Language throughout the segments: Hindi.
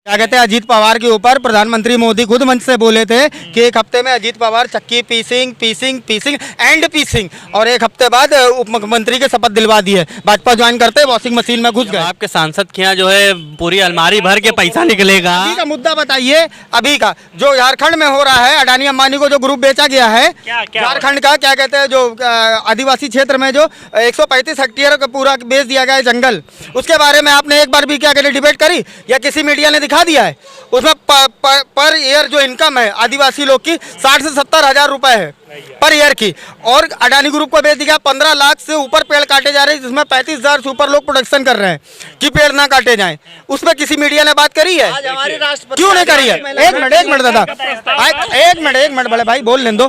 क्या कहते हैं, अजीत पवार के ऊपर प्रधानमंत्री मोदी खुद मंच से बोले थे कि एक हफ्ते में अजीत पवार चक्की पीसिंग एंड पीसिंग, और एक हफ्ते बाद उप मुख्यमंत्री के शपथ दिलवा दिए। भाजपा ज्वाइन करते वॉशिंग मशीन में घुस गए। आपके सांसद के यहाँ जो है पूरी अलमारी भर के पैसा निकलेगा। अभी का मुद्दा बताइए, अभी का जो झारखंड में हो रहा है, अडानी अंबानी को जो ग्रुप बेचा गया है झारखंड का, क्या कहते हैं, जो आदिवासी क्षेत्र में जो 135 हेक्टेयर का पूरा बेच दिया गया है जंगल, उसके बारे में आपने एक बार भी क्या कहते डिबेट करी या किसी मीडिया ने दिखा दिया है? उसमें पर ईयर जो इनकम है आदिवासी लोग की 60 से 70 हजार रुपए है पर ईयर की, और अडानी ग्रुप को बेच दिया 15 लाख से ऊपर पेड़ काटे जा रहे हैं, जिसमें 35 हजार से ऊपर लोग प्रोडक्शन कर रहे हैं कि पेड़ ना काटे जाएं। उसमें किसी मीडिया ने बात करी है? क्यों नहीं करी है? एक मिनट दादा, एक मिनट बड़े भाई बोल लेने दो।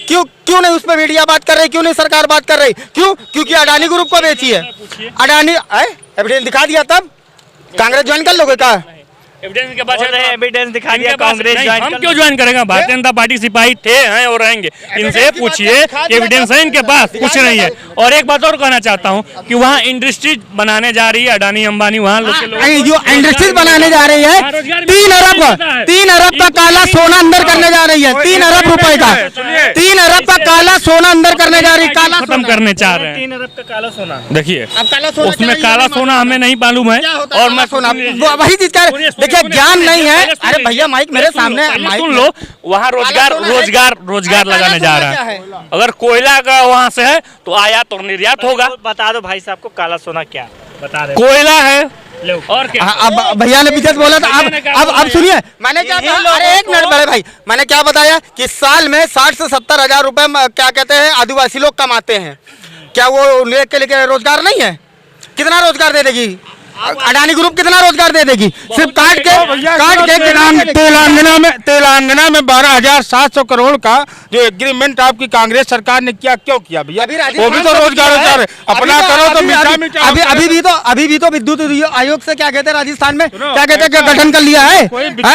क्यों नहीं उस पर मीडिया बात कर रही, क्यों नहीं सरकार बात कर रही? क्यों? क्योंकि अडानी ग्रुप को बेची है। अडानी एविडेंस दिखा दिया, तब कांग्रेस ज्वाइन कर लोगे क्या? एविडेंस के बाद एविडेंस दिखा दिया कांग्रेस ज्वाइन। हम क्यों ज्वाइन करेंगे? भारतीय जनता पार्टी सिपाही थे, हैं और रहेंगे। इनसे पूछिए, एविडेंस है इनके पास? कुछ नहीं है। और एक बात और कहना चाहता हूँ कि वहाँ इंडस्ट्री बनाने जा रही है अडानी अंबानी, वहाँ जो इंडस्ट्री बनाने जा रही है 3 अरब का काला सोना अंदर करने जा रही है। 3 अरब रुपए का 3 अरब का काला सोना अंदर करने जा रही है। काला खत्म करने चाह रहे हैं 3 अरब का काला सोना। देखिए उसमें काला सोना हमें नहीं मालूम है, और मैं सोना वही चीज का देखिए ज्ञान नहीं है। अरे भैया माइक मेरे सामने सुन लो, वहाँ रोजगार लगाने जा रहा है। अगर कोयला का वहाँ से है तो आयात और निर्यात होगा। बता दो भाई साहब को काला सोना क्या बता रहे? कोयला है और क्या? अब भैया ने पीछे बोला था। अब सुनिए, मैंने क्या कहा? अरे एक मिनट बड़े भाई, मैंने क्या बताया कि साल में 60 से 70 हजार रुपए क्या कहते हैं आदिवासी लोग कमाते हैं। क्या वो लेके लेके रोजगार नहीं है? कितना रोजगार दे देगी अडानी ग्रुप? कितना रोजगार दे देगी? सिर्फ काट के तेलंगाना में 12,700 करोड़ का जो एग्रीमेंट आपकी कांग्रेस सरकार ने किया, क्यों किया भैया? वो भी तो रोजगार अपना करो तो अभी भी तो विद्युत आयोग से क्या कहते हैं राजस्थान में क्या कहते हैं गठन कर लिया है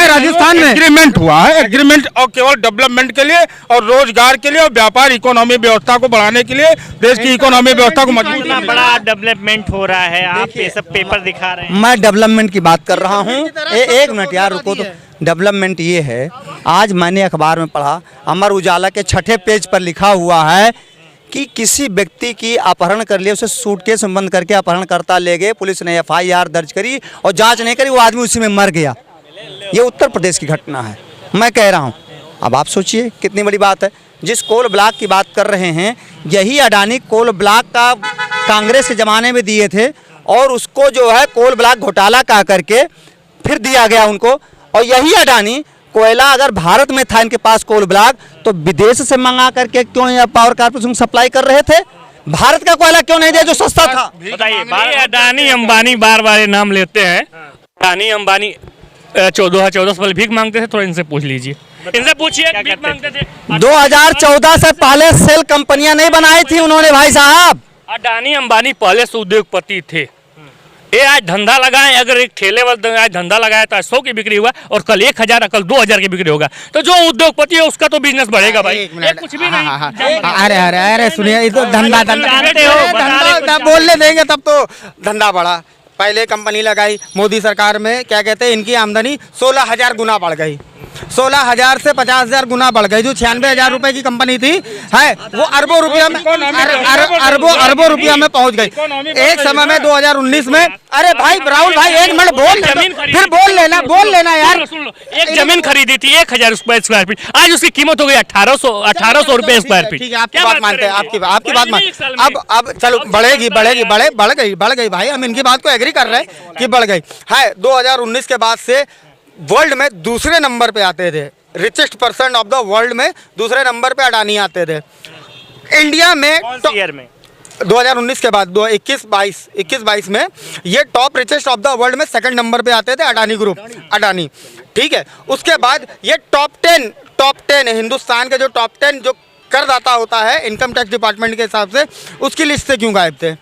राजस्थान में। एग्रीमेंट हुआ है, एग्रीमेंट और केवल डेवलपमेंट के लिए और रोजगार के लिए और व्यापार इकोनॉमी व्यवस्था को बढ़ाने के लिए, देश की इकोनॉमी व्यवस्था को मजबूत। बड़ा डेवलपमेंट हो रहा है, आप ये सब पेपर दिखा रहे हैं। मैं डेवलपमेंट की बात कर रहा हूँ। एक मिनट यार रुको तो। डेवलपमेंट ये है, आज मैंने अखबार में पढ़ा, अमर उजाला के 6ठे पेज पर लिखा हुआ है कि किसी व्यक्ति की अपहरण कर लिया, उसे सूटकेस में बंद करके अपहरणकर्ता ले गए, पुलिस ने FIR दर्ज करी और जांच नहीं करी, वो आदमी उसी में मर गया। ये उत्तर प्रदेश की घटना है, मैं कह रहा हूँ। अब आप सोचिए कितनी बड़ी बात है। जिस कोल ब्लॉक की बात कर रहे हैं, यही अडानी कोल ब्लॉक का कांग्रेस के ज़माने में दिए थे, और उसको जो है कोल ब्लॉक घोटाला कह करके फिर दिया गया उनको। और यही अडानी कोयला अगर भारत में था इनके पास कोल ब्लॉक, तो विदेश से मंगा करके क्यों नहीं पावर कारपोरेशन सप्लाई कर रहे थे? भारत का कोयला क्यों नहीं दिया जो सस्ता था? बताइए, अडानी अंबानी बार बार नाम लेते हैं। अडानी अंबानी 2014 से भीख मांगते थे, थोड़ा इनसे पूछ लीजिए, इनसे पूछिए भीख मांगते थे। 2014 से पहले सेल कंपनियां नहीं बनाई थी उन्होंने भाई साहब। अडानी अंबानी पहले से उद्योगपति थे। ये आज धंधा लगाए, अगर एक ठेले वाला आज धंधा लगाया तो आज 100 की बिक्री हुआ और कल 1000 कल 2000 की बिक्री होगा, तो जो उद्योगपति है उसका तो बिजनेस बढ़ेगा भाई। ये कुछ भी नहीं। अरे सुनिए, तो धंधा बोलने देंगे तब तो धंधा बढ़ा। पहले कंपनी लगाई मोदी सरकार में, क्या कहते हैं, इनकी आमदनी 16,000 गुना बढ़ गई। 16,000 से 50,000 गुना बढ़ गई। जो 96,000 रुपए की कंपनी थी है, वो अरबों रुपया में अरबों रुपया में पहुंच गई एक समय में 2019 में। अरे भाई राहुल भाई एक मिनट फिर बोल लेना यार। एक जमीन खरीदी थी 1000 स्क्वायर फीट, आज उसकी कीमत हो गई 1800 रुपए स्क्वायर फीट। ठीक है, आपकी बात मानते हैं, आपकी बात मान। अब चलो बढ़ेगी बढ़ गई भाई, हम इनकी बात को एग्री कर रहे हैं कि बढ़ गई है। 2019 के बाद से वर्ल्ड में दूसरे नंबर पे आते थे, richest person of the world में दूसरे नंबर पे अडानी आते थे। इंडिया में 2019 के बाद 21-22 में ये top richest of the world में सेकंड नंबर पे आते थे अडानी ग्रुप, अडानी। ठीक है, उसके बाद ये टॉप 10 हिंदुस्तान के जो टॉप 10 जो करदाता होता है इनकम टैक्स डिपार्टमेंट के हिसाब से, उसकी लिस्ट से क्यों गायब थे?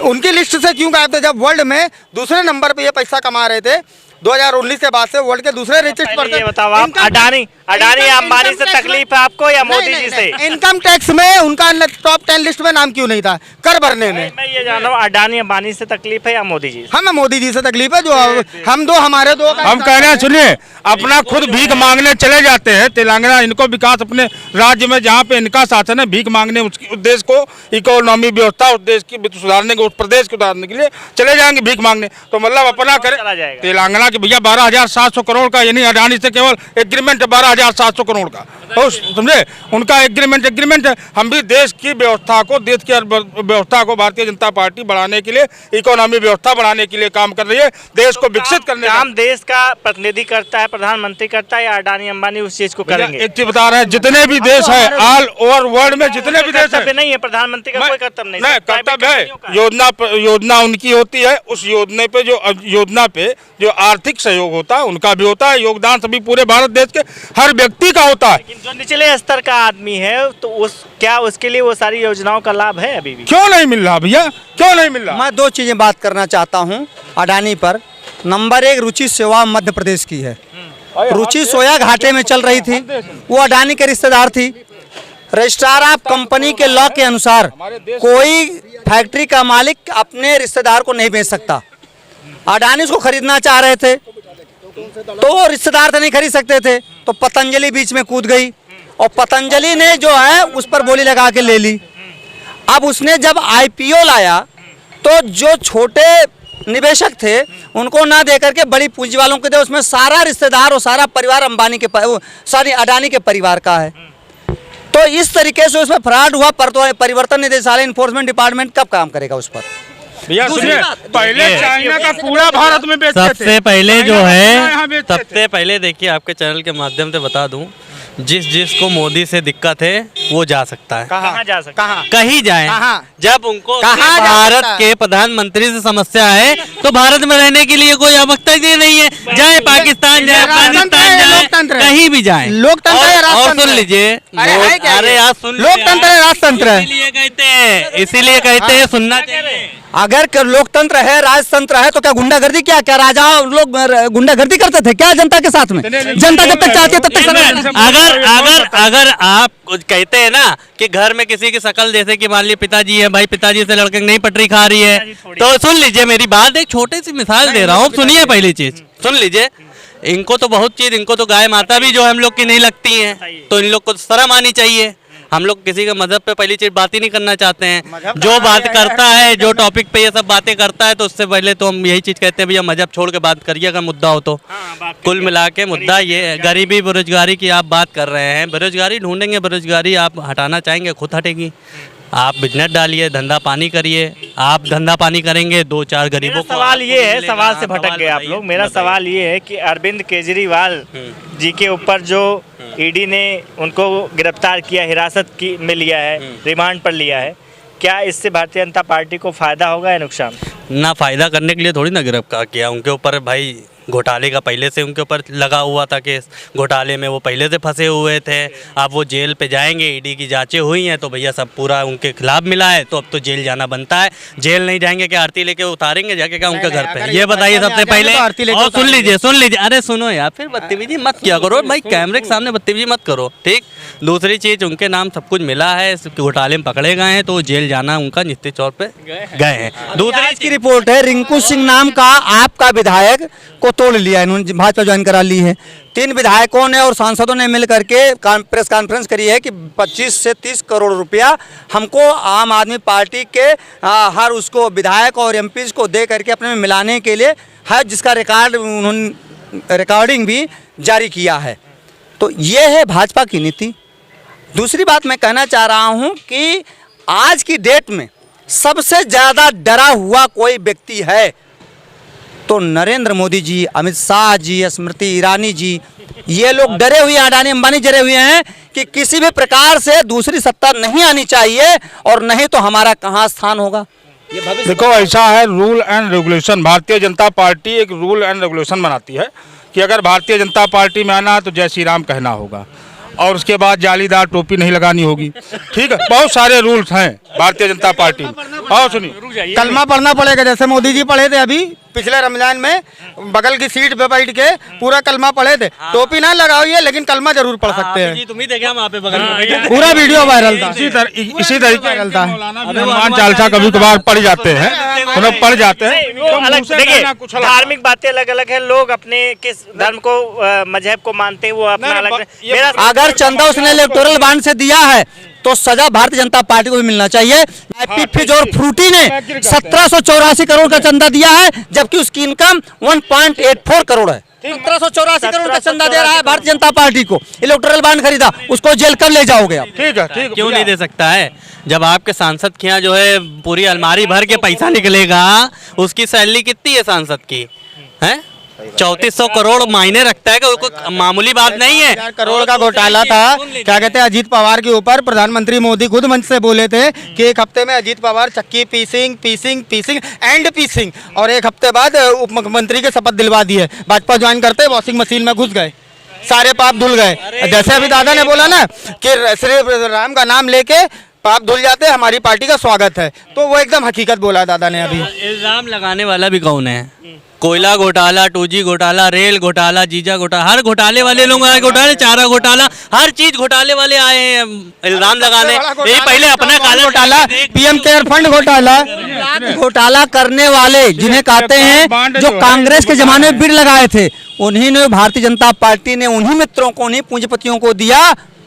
उनकी लिस्ट से क्यों गायब थे जब वर्ल्ड में दूसरे नंबर पे ये पैसा कमा रहे थे? 2019 के बाद से वर्ल्ड के दूसरे रिचेस्ट पर्सन। बताओ आप, अडानी अंबानी से तकलीफ है आपको या मोदी जी से? इनकम टैक्स में उनका टॉप 10 लिस्ट में नाम क्यों नहीं था कर भरने में? मैं ये जान रहा हूँ अडानी अंबानी से तकलीफ है या मोदी जी से? हमें मोदी जी से तकलीफ है, जो हम दो हमारे दो हम कह रहे हैं सुनिए, अपना खुद भीख मांगने चले जाते हैं तेलंगाना, इनको विकास अपने राज्य में जहाँ पे इनका शासन है भीख मांगने, उस देश को इकोनॉमी व्यवस्था उस देश की सुधारने के, उस प्रदेश को सुधारने के लिए चले जाएंगे भीख मांगने। तो मतलब अपना चला करे जाएगा। तेलंगाना के भैया 12,700 करोड़ का, यानी अडानी से केवल एग्रीमेंट है 12,700 करोड़ का, तो समझे उनका एग्रीमेंट है। हम भी देश की व्यवस्था को, देश की व्यवस्था को भारतीय जनता पार्टी बढ़ाने के लिए, इकोनॉमी व्यवस्था बढ़ाने के लिए काम कर रही है, देश को विकसित करने का काम देश का प्रतिनिधि करता है, प्रधानमंत्री करता है, या अडानी अंबानी उस चीज को करेंगे? एक चीज बता रहे हैं, जितने भी देश है ऑल ओवर वर्ल्ड में जितने भी देश है, कर्तव्य नहीं है प्रधानमंत्री का, कोई कर्तव्य नहीं। नहीं, कर्तव्य है, योजना उनकी होती है, उस योजना पे जो आर्थिक सहयोग होता है उनका भी होता है, योगदान सभी पूरे भारत देश के हर व्यक्ति का होता है। लेकिन जो निचले स्तर का आदमी है तो क्या उसके लिए वो सारी योजनाओं का लाभ है अभी भी? क्यों नहीं मिल रहा भैया, क्यों नहीं मिल रहा? मैं दो चीज़ें बात करना चाहता हूं अडानी पर। नंबर एक, रुचि सेवा मध्य प्रदेश की है। रुचि सोया घाटे में चल रही थी, वो अडानी के रिश्तेदार थी। रजिस्ट्रार ऑफ कंपनी के लॉ के अनुसार कोई फैक्ट्री का मालिक अपने रिश्तेदार को नहीं बेच सकता। अडानी उसको खरीदना चाह रहे थे तो रिश्तेदार तो नहीं खरीद सकते थे, तो पतंजलि बीच में कूद गई और पतंजलि ने जो है उस पर बोली लगा के ले ली। अब उसने जब आईपीओ लाया तो जो छोटे निवेशक थे उनको ना दे करके बड़ी पूंजी वालों को दे, उसमें सारा रिश्तेदार और सारा परिवार अंबानी के सॉरी अडानी के परिवार का है। तो इस तरीके से उसमें फ्रॉड हुआ। परिवर्तन निदेशालय इन्फोर्समेंट डिपार्टमेंट कब काम करेगा उस पर? भैया सुनिए, पहले चाइना का कूड़ा भारत में बेचते थे। सबसे पहले जो यहाँ है, बेचते थे। सबसे पहले देखिए आपके चैनल के माध्यम से बता दूं, जिसको मोदी से दिक्कत है वो जा सकता है, कहाँ जा सकते? कहाँ? कहीं जाए। कहाँ? जब उनको कहाँ जा भारत सकता है? के प्रधानमंत्री से समस्या है तो भारत में रहने के लिए कोई आवश्यकता ही नहीं है, जाए पाकिस्तान जाए, राजतंत्र है, अफगानिस्तान लोकतंत्र जाए, है। कहीं भी जाए। लोकतंत्र है, और राजतंत्र सुन है। लीजिए, अरे यार सुन लीजिए, लोकतंत्र है, राजतंत्र है। इसीलिए कहते हैं सुनना चाहिए। अगर लोकतंत्र है, राजतंत्र है, तो क्या गुंडागर्दी, क्या राजा लोग गुंडागर्दी करते थे क्या जनता के साथ में? जनता जब तक चाहती है तब तक अगर आप कुछ कहते हैं ना कि घर में किसी की शकल, जैसे कि मान लीजिए पिताजी है, भाई पिताजी से लड़के नहीं पटरी खा रही है, तो सुन लीजिए मेरी बात, एक छोटी सी मिसाल दे रहा हूँ, सुनिए पहली चीज सुन लीजिए। इनको तो बहुत चीज, इनको तो गाय माता भी जो हम लोग की नहीं लगती है, तो इन लोग को शर्म आनी चाहिए। हम लोग किसी के मजहब पे पहली चीज बात ही नहीं करना चाहते हैं। जो बात करता है, जो टॉपिक पे ये सब बातें करता है, तो उससे पहले तो हम यही चीज कहते हैं भैया मजहब छोड़ के बात करिए अगर मुद्दा हो तो। कुल मिला के मुद्दा ये है, गरीबी बेरोजगारी की आप बात कर रहे हैं। बेरोजगारी ढूंढेंगे, बेरोजगारी आप हटाना चाहेंगे खुद हटेगी। आप बिजनेस डालिए, धंधा पानी करिए, आप धंधा पानी करेंगे, 2-4 गरीबों को। सवाल ये है, सवाल से भटक गए आप लोग। मेरा सवाल ये है कि अरविंद केजरीवाल जी के ऊपर जो ईडी ने उनको गिरफ्तार किया, हिरासत में लिया है, रिमांड पर लिया है, क्या इससे भारतीय जनता पार्टी को फायदा होगा या नुकसान? ना फायदा करने के लिए थोड़ी ना गिरफ्तार किया, उनके ऊपर भाई घोटाले का पहले से उनके ऊपर लगा हुआ था केस, घोटाले में वो पहले से फंसे हुए थे। अब वो जेल पे जाएंगे, ईडी की जांचें हुई हैं तो भैया सब पूरा उनके खिलाफ मिला है, तो अब तो जेल जाना बनता है। जेल नहीं जाएंगे क्या आरती लेके उतारेंगे जाके क्या उनके घर पे? ये बताइए सबसे पहले। और सुन लीजिए, अरे सुनो यार, फिर बदतमीजी मत किया करो भाई, कैमरे के सामने बदतमीजी मत करो, ठीक। दूसरी चीज, उनके नाम सब कुछ मिला है, घोटाले में पकड़े गए हैं, तो जेल जाना उनका निश्चित तौर पर गए हैं। दूसरी की रिपोर्ट है, रिंकू सिंह नाम का आपका विधायक को तोड़ लिया इन्होंने, भाजपा ज्वाइन करा ली है। 3 विधायकों ने और सांसदों ने मिल करके प्रेस कॉन्फ्रेंस करी है कि 25 से 30 करोड़ रुपया हमको आम आदमी पार्टी के हर उसको विधायक और एमपी को दे करके अपने में मिलाने के लिए है, जिसका उन्होंने रिकॉर्डिंग भी जारी किया है। तो ये है भाजपा की नीति। दूसरी बात मैं कहना चाह रहा हूँ कि आज की डेट में सबसे ज़्यादा डरा हुआ कोई व्यक्ति है तो नरेंद्र मोदी जी, अमित शाह जी, स्मृति ईरानी जी, ये लोग डरे हुए, अडानी अंबानी डरे हुए हैं कि किसी भी प्रकार से दूसरी सत्ता नहीं आनी चाहिए और नहीं तो हमारा कहाँ स्थान होगा। देखो ऐसा है, rule and regulation, Bharatiya Janata party एक रूल एंड रेगुलेशन बनाती है कि अगर भारतीय जनता पार्टी में आना तो जय श्री राम कहना होगा और उसके बाद जालीदार टोपी नहीं लगानी होगी, ठीक है। बहुत सारे रूल्स हैं भारतीय जनता पार्टी में। और सुनिए, कलमा पढ़ना पड़ेगा, जैसे मोदी जी पढ़े थे अभी पिछले रमजान में बगल की सीट पे बैठ के पूरा कलमा पढ़े थे। टोपी ना लगाइए लेकिन कलमा जरूर पढ़ सकते हैं। तुम ही देखा वहाँ पे बगल में पूरा वीडियो वायरल था। इसी तरीके से हनुमान चालीसा कभी कभार पढ़ जाते हैं, मतलब पढ़ जाते हैं। वो अलग देखिए, धार्मिक बातें अलग अलग है, लोग अपने किस धर्म को मजहब को मानते हैं वो अपना अलग। मेरा अगर चंदा उसने इलेक्टोरल बॉन्ड से दिया है तो सजा भारतीय जनता पार्टी को भी मिलना चाहिए। हैप्पी फिज और फ्रूटी ने 1784 करोड़ का चंदा दिया है, जबकि उसकी इनकम 1.84 करोड़ है। 1784 करोड़ का चंदा दे रहा है भारतीय जनता पार्टी को, इलेक्टोरल बॉन्ड खरीदा, उसको जेल कब ले जाओगे आप? ठीक है, ठीक है। क्यों नहीं दे सकता है? जब आपके सांसद के यहाँ जो है पूरी अलमारी भर के पैसा निकलेगा, उसकी सैलरी कितनी है सांसद की? है 3400 करोड़ मायने रखता है, कि कोई मामूली बात नहीं है। 1000 करोड़ का घोटाला था, क्या कहते हैं, अजीत पवार के ऊपर प्रधानमंत्री मोदी खुद मंच से बोले थे कि एक हफ्ते में अजीत पवार चक्की पीसिंग एंड पीसिंग, और एक हफ्ते बाद उप मुख्यमंत्री के शपथ दिलवा दिए। भाजपा ज्वाइन करते वॉशिंग मशीन में घुस गए, सारे पाप धुल गए। जैसे अभी दादा ने बोला ना कि श्री राम का नाम लेके पाप धुल जाते, हमारी पार्टी का स्वागत है, तो वो एकदम हकीकत बोला दादा ने अभी। इल्जाम लगाने वाला भी कौन है? कोयला घोटाला, 2G घोटाला, रेल घोटाला, जीजा घोटाला, हर घोटाले वाले लोग आए, घोटाले, चारा घोटाला, हर चीज घोटाले वाले आए हैं इल्जाम लगाने। ये पहले अपना काला घोटाला, पीएम केयर फंड घोटाला, घोटाला करने वाले जिन्हें कहते हैं, जो कांग्रेस के जमाने में बिड लगाए थे, उन्हीं ने, भारतीय जनता पार्टी ने उन्हीं मित्रों को, उन्हीं पूंजीपतियों को दिया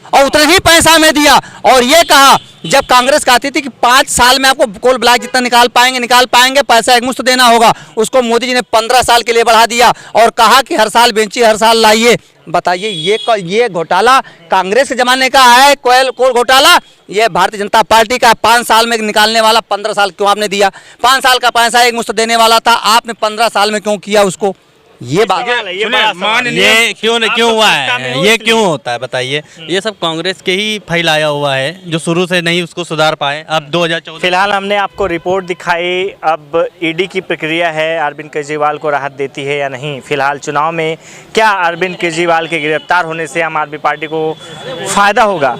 और उतना ही पैसा में दिया। और ये कहा, जब कांग्रेस कहती थी कि 5 साल में आपको कोल ब्लॉक जितना निकाल पाएंगे, पैसा एकमुश्त देना होगा, उसको मोदी जी ने 15 साल के लिए बढ़ा दिया और कहा कि हर साल बेंचिए, हर साल लाइए। बताइए, ये घोटाला कांग्रेस के जमाने का है, कोल घोटाला, ये भारतीय जनता पार्टी का 5 साल में निकालने वाला 15 साल क्यों आपने दिया? 5 साल का पैसा एकमुश्त देने वाला था, आपने 15 साल में क्यों किया उसको? ये बात ये क्यों हुआ है? ये क्यों होता है बताइए? ये सब कांग्रेस के ही फैलाया हुआ है, जो शुरू से नहीं उसको सुधार पाए। अब 2014 फिलहाल हमने आपको रिपोर्ट दिखाई, अब ईडी की प्रक्रिया है, अरविंद केजरीवाल को राहत देती है या नहीं। फिलहाल चुनाव में क्या अरविंद केजरीवाल के गिरफ्तार होने से आम आदमी पार्टी को फायदा होगा?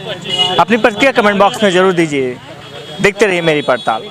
अपनी प्रतिक्रिया कमेंट बॉक्स में जरूर दीजिए। देखते रहिए मेरी पड़ताल।